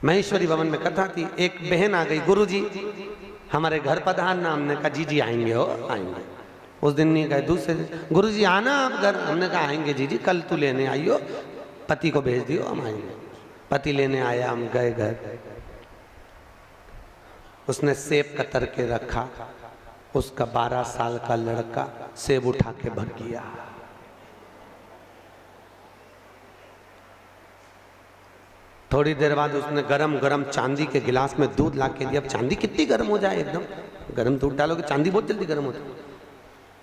महेश्वरी भवन में कथा थी, एक बहन आ गई, गुरुजी हमारे घर पधारना। हमने कहा जी जी आएंगे, हो आएंगे। उस दिन नहीं गए, दूसरे दिन गुरुजी आना आप घर। हमने कहा आएंगे जी जी, कल तू लेने आइयो, पति को भेज दियो, हम आएंगे। पति लेने आया, हम गए घर। उसने सेब कतर के रखा, उसका 12 साल का लड़का सेब उठा के भग गया। थोड़ी देर बाद उसने गरम गरम चांदी के गिलास में दूध ला के दिया। अब चांदी कितनी गर्म हो जाए, एकदम गर्म दूध डालोगे चांदी बहुत जल्दी गर्म होती है।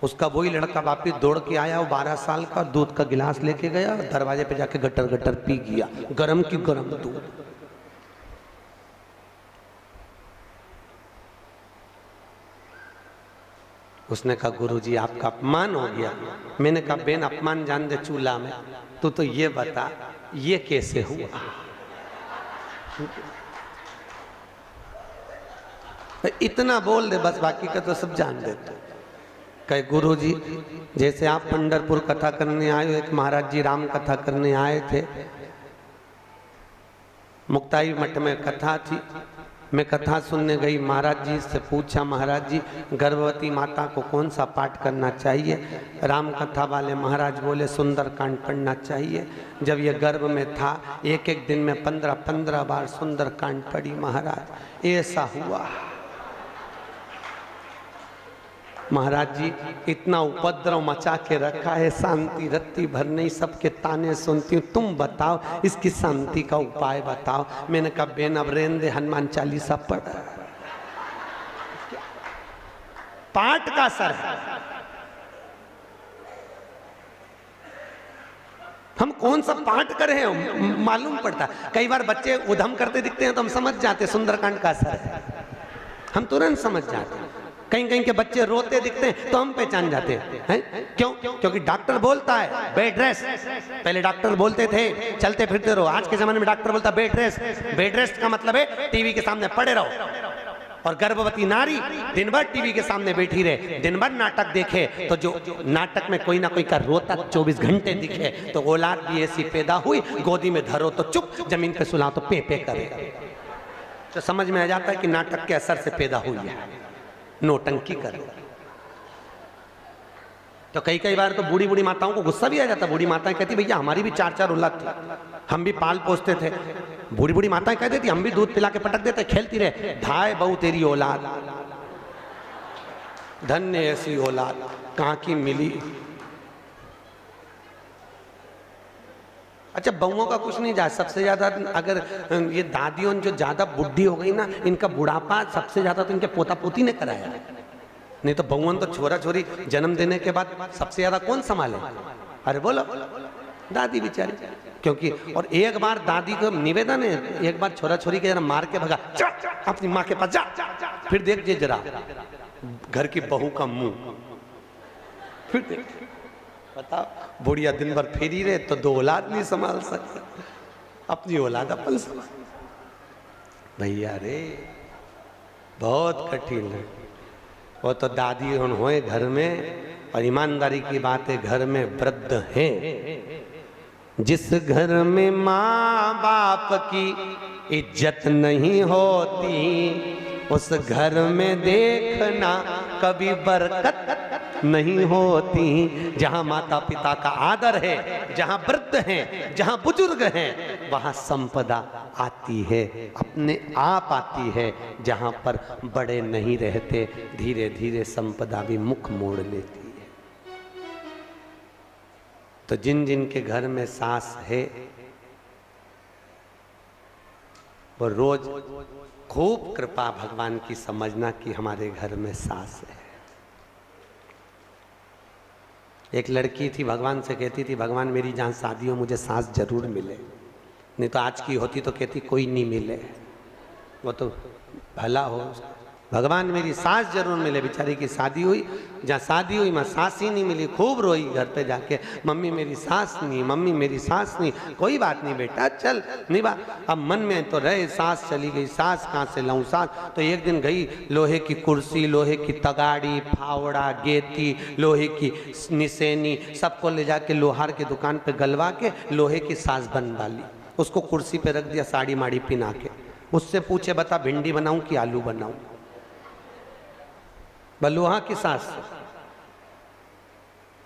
उसका वही लड़का वापिस दौड़ के आया, वो 12 साल का, दूध का गिलास लेके गया, दरवाजे पे जाके गटर गटर पी गया, गरम की गरम दूध। उसने कहा गुरुजी आपका अपमान हो गया। मैंने कहा बेन अपमान जान दे चूल्हा में, तू तो ये बता ये कैसे हुआ। इतना बोल दे बस, बाकी का तो सब जान देते। कहे गुरुजी जैसे आप पंढरपुर कथा करने आए हो, एक महाराज जी राम कथा करने आए थे, मुक्ताई मठ में कथा थी, मैं कथा सुनने गई। महाराज जी से पूछा, महाराज जी गर्भवती माता को कौन सा पाठ करना चाहिए? राम कथा वाले महाराज बोले सुंदरकांड पढ़ना चाहिए। जब ये गर्भ में था, एक एक दिन में 15-15 बार सुंदरकांड पढ़ी महाराज। ऐसा हुआ महाराज जी, इतना उपद्रव मचा के रखा है, शांति रत्ती भर नहीं, सबके ताने सुनती हूँ, तुम बताओ इसकी शांति का उपाय बताओ। मैंने कहा बेन अब रेन दे, हनुमान चालीसा पढ़, पाठ का असर है। हम कौन सा पाठ कर रहे हैं मालूम पड़ता। कई बार बच्चे उधम करते दिखते हैं तो हम समझ जाते सुंदरकांड का असर है, हम तुरंत समझ जाते हैं। कहीं कहीं के बच्चे रोते दिखते हैं तो हम पहचान जाते हैं। क्यों? क्योंकि डॉक्टर बोलता है बेड रेस्ट। पहले डॉक्टर बोलते थे चलते फिरते रहो, आज के जमाने में डॉक्टर बोलता है बेड रेस्ट। बेड रेस्ट का मतलब है टीवी के सामने पड़े रहो। और गर्भवती नारी दिन भर टीवी के सामने बैठी रहे, दिन भर नाटक देखे, तो जो नाटक में कोई ना कोई का रोता 24 घंटे दिखे, तो औलाद भी ऐसी पैदा हुई। गोदी में धरो तो चुप, जमीन पे सुलाओ तो पे करे। तो समझ में आ जाता है कि नाटक के असर से पैदा हुई है, नोटंकी कर। तो कई कई बार तो बूढ़ी बूढ़ी माताओं को गुस्सा भी आ जाता। बूढ़ी माताएं कहती भैया हमारी भी 4-4 औलाद थी, हम भी पाल पोसते थे। बूढ़ी बूढ़ी माताएं कह देती हम भी दूध पिला के पटक देते, खेलती रहे। धाय बहु तेरी औलाद, धन्य ऐसी औलाद कहाँ की मिली। अच्छा बहुओं का कुछ नहीं जा, सबसे ज्यादा अगर ये दादियों जो ज्यादा बुढ़ी हो गई ना, इनका बुढ़ापा सबसे ज्यादा तो इनके पोता पोती ने कराया। नहीं तो बहुओं तो छोरा छोरी जन्म देने के बाद सबसे ज्यादा कौन संभाले? अरे बोलो दादी बेचारी। क्योंकि और एक बार दादी को निवेदन है, एक बार छोरा छोरी के जरा मार के भगा, अपनी माँ के पास जा, फिर देख जे जरा घर की बहू का मुंह, फिर देख। बताओ बुढ़िया दिन भर फेरी रहे तो 2 औलाद नहीं संभाल सकता, अपनी औलाद अपन संभाल। भैया रे बहुत कठिन है। वो तो दादी होए घर में, और ईमानदारी की बात है घर में वृद्ध हैं। जिस घर में माँ बाप की इज्जत नहीं होती, उस घर में देखना कभी बरकत नहीं होती। जहां माता पिता का आदर है, जहां वृद्ध हैं, जहां बुजुर्ग हैं, वहां संपदा आती है, अपने आप आती है। जहां पर बड़े नहीं रहते, धीरे धीरे संपदा भी मुख मोड़ लेती है। तो जिन जिन के घर में सास है वो रोज खूब कृपा भगवान की समझना कि हमारे घर में सास है। एक लड़की थी, भगवान से कहती थी भगवान मेरी जहाँ शादी हो मुझे सास जरूर मिले, नहीं तो आज की होती तो कहती कोई नहीं मिले, वो तो भला हो। भगवान मेरी सास जरूर मिले। बेचारी की शादी हुई, जहाँ शादी हुई मैं सास ही नहीं मिली। खूब रोई घर पे जाके, मम्मी मेरी सास नहीं, मम्मी मेरी सास नहीं। कोई बात नहीं बेटा चल नहीं बात, अब मन में तो रहे सास चली गई, सास कहाँ से लाऊं सास। तो एक दिन गई, लोहे की कुर्सी, लोहे की तगाड़ी, फावड़ा, गेती, लोहे की निसेनी सबको ले जाके लोहार की दुकान पे गलवा के लोहे की सास बनवा ली। उसको कुर्सी पे रख दिया साड़ी माड़ी पिना के। उससे पूछे बता भिंडी बनाऊं कि आलू बनाऊं? बलुहा की सास से।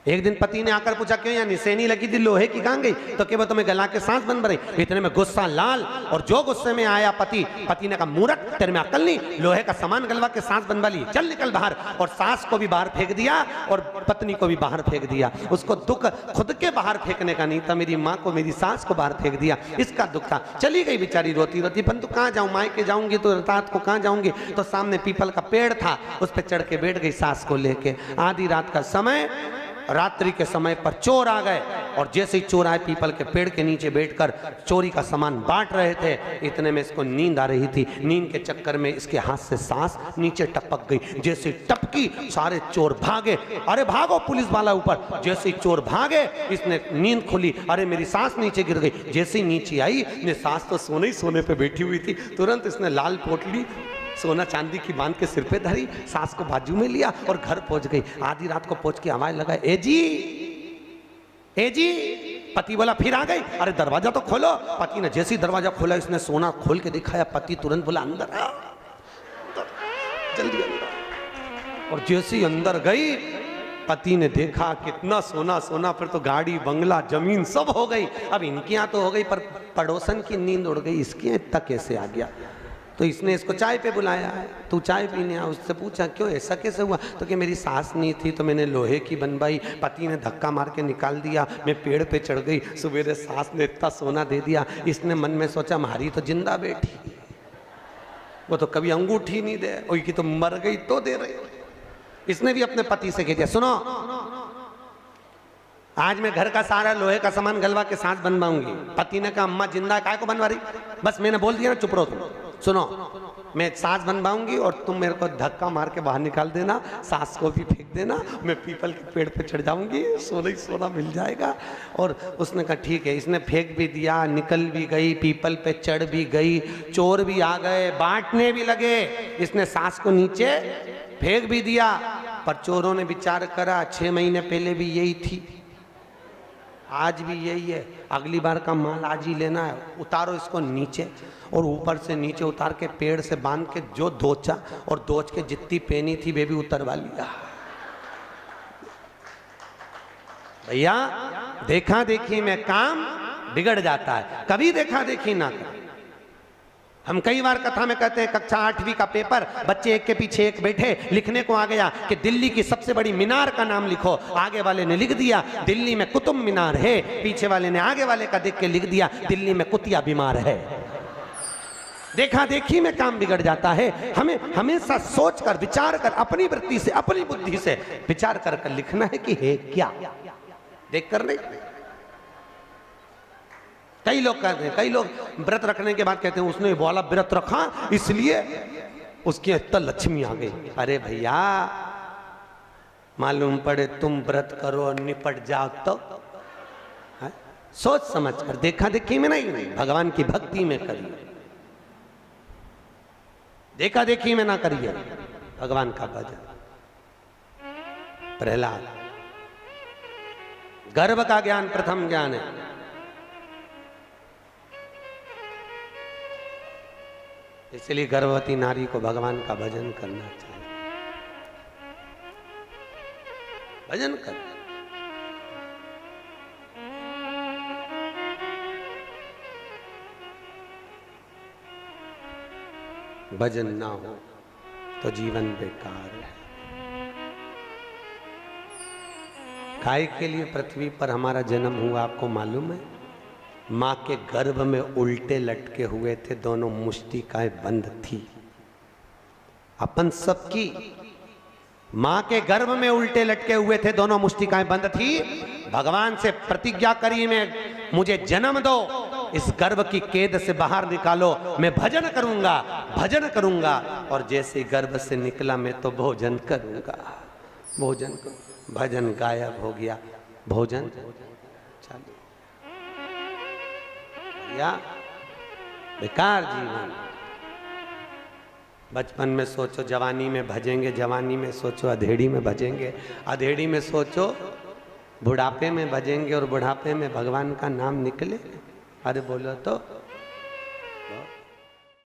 एक दिन पति ने आकर पूछा क्यों यहाँ निसेनी लगी थी लोहे की कहां गई? तो क्या तुम्हें गला के सांस बन रही? इतने में गुस्सा लाल, और जो गुस्से में आया पति ने कहा मूर्ख, तेरे में अकल नहीं, लोहे का सामान गलवा के सांस बनवा ली, चल निकल बाहर। और सास को भी बाहर फेंक दिया और पत्नी को भी बाहर फेंक दिया। उसको दुख खुद के बाहर फेंकने का नहीं था, मेरी माँ को मेरी सास को बाहर फेंक दिया, इसका दुख था। चली गई बेचारी रोती रोती, परंतु कहाँ जाऊँ, मायके जाऊंगी तो रात को कहाँ जाऊंगी? तो सामने पीपल का पेड़ था, उस पर चढ़ के बैठ गई सास को लेके। आधी रात का समय, रात्रि के समय पर चोर आ गए, और जैसे ही चोर आए पीपल के पेड़ के नीचे बैठकर चोरी का सामान बांट रहे थे। इतने में इसको नींद आ रही थी, नींद के चक्कर में इसके हाथ से सांस नीचे टपक गई। जैसे टपकी सारे चोर भागे, अरे भागो पुलिस वाला ऊपर। जैसे ही चोर भागे इसने नींद खोली, अरे मेरी सांस नीचे गिर गई। जैसे ही नीचे आई, ने सांस तो सोने ही सोने पे बैठी हुई थी, तुरंत इसने लाल पोटली सोना चांदी की बांध के सिर पे धरी, सास को बाजू में लिया और घर पहुंच गई। आधी रात को पहुंच के आवाज लगा, ए जी, ए जी। पति बोला फिर आ गई? अरे दरवाजा तो खोलो। पति ने जैसे ही दरवाजा खोला, इसने सोना खोल के दिखाया। पति तुरंत बोला अंदर आ, जल्दी अंदर। और जैसे ही अंदर गई, पति ने देखा कितना सोना सोना, फिर तो गाड़ी बंगला जमीन सब हो गई। अब इनकी यहाँ तो हो गई, पर पड़ोसन की नींद उड़ गई, इसकी यहाँ तक कैसे आ गया? तो इसने इसको चाय पे बुलाया है, तू चाय पीने आ। उससे पूछा क्यों, ऐसा कैसे हुआ? तो कि मेरी सास नहीं थी तो मैंने लोहे की बनवाई, पति ने धक्का मार के निकाल दिया, मैं पेड़ पे चढ़ गई, सवेरे सास ने इतना सोना दे दिया। इसने मन में सोचा हमारी तो जिंदा बैठी, वो तो कभी अंगूठी नहीं दे, की तो मर गई तो दे रही। इसने भी अपने पति से कह दिया, सुनो आज मैं घर का सारा लोहे का सामान गलवा के सांस बनवाऊंगी। पति ने कहा अम्मा जिंदा काय को बनवा रही? बस मैंने बोल दिया ना, चुप रहो तुम। सुनो, मैं सांस बनवाऊंगी और तुम मेरे को धक्का मार के बाहर निकाल देना, सांस को भी फेंक देना, मैं पीपल के पेड़ पे चढ़ जाऊंगी, सोना ही सोना मिल जाएगा। और उसने कहा ठीक है। इसने फेंक भी दिया, निकल भी गई, पीपल पे चढ़ भी गई, चोर भी आ गए, बांटने भी लगे। इसने सांस को नीचे फेंक भी दिया, पर चोरों ने विचार करा 6 महीने पहले भी यही थी, आज भी यही है, अगली बार का माल आज ही लेना है, उतारो इसको नीचे। और ऊपर से नीचे उतार के पेड़ से बांध के जो दोचा, और दोच के जितनी पेनी थी वे भी उतरवा लिया। भैया देखा देखी में काम बिगड़ जाता है, कभी देखा देखी ना कर। हम कई बार कथा में कहते हैं कक्षा 8वीं का पेपर, बच्चे एक के पीछे एक बैठे, लिखने को आ गया कि दिल्ली की सबसे बड़ी मीनार का नाम लिखो। आगे वाले ने लिख दिया दिल्ली में कुतुब मीनार है, पीछे वाले ने आगे वाले का देख के लिख दिया दिल्ली में कुतिया बीमार है। देखा देखी में काम बिगड़ जाता है। हमें हमेशा सोच कर विचार कर, अपनी वृत्ति से अपनी बुद्धि से विचार कर कर लिखना है कि है क्या, देख कर नहीं। कई लोग कहते हैं, कई लोग व्रत रखने के बाद कहते हैं उसने वाला व्रत रखा इसलिए उसकी इतना लक्ष्मी आ गई। अरे भैया मालूम पड़े तुम व्रत करो और निपट जाओ तो है? सोच समझ कर, देखा देखी में नहीं, भगवान की भक्ति में करिए, देखा देखी में ना करिए, भगवान का भजन। प्रहलाद, गर्भ का ज्ञान प्रथम ज्ञान है। इसलिए गर्भवती नारी को भगवान का भजन करना चाहिए। भजन कर, भजन ना हो तो जीवन बेकार है। काय के लिए पृथ्वी पर हमारा जन्म हुआ आपको मालूम है? माँ के गर्भ में उल्टे लटके हुए थे, दोनों मुष्टिकाएं बंद थी। अपन सबकी माँ के गर्भ में उल्टे लटके हुए थे, दोनों मुष्टिकाएं बंद थी। भगवान से प्रतिज्ञा करी मैं मुझे जन्म दो, इस गर्भ की कैद से बाहर निकालो, मैं भजन करूंगा, भजन करूंगा। और जैसे गर्भ से निकला मैं तो भोजन करूंगा, भोजन करूंगा। भजन गायब हो गया, भोजन चालू। या बेकार जीवन। बचपन में सोचो जवानी में भजेंगे, जवानी में सोचो अधेड़ी में भजेंगे, अधेड़ी में सोचो बुढ़ापे में भजेंगे, और बुढ़ापे में भगवान का नाम निकले। अरे बोलो तो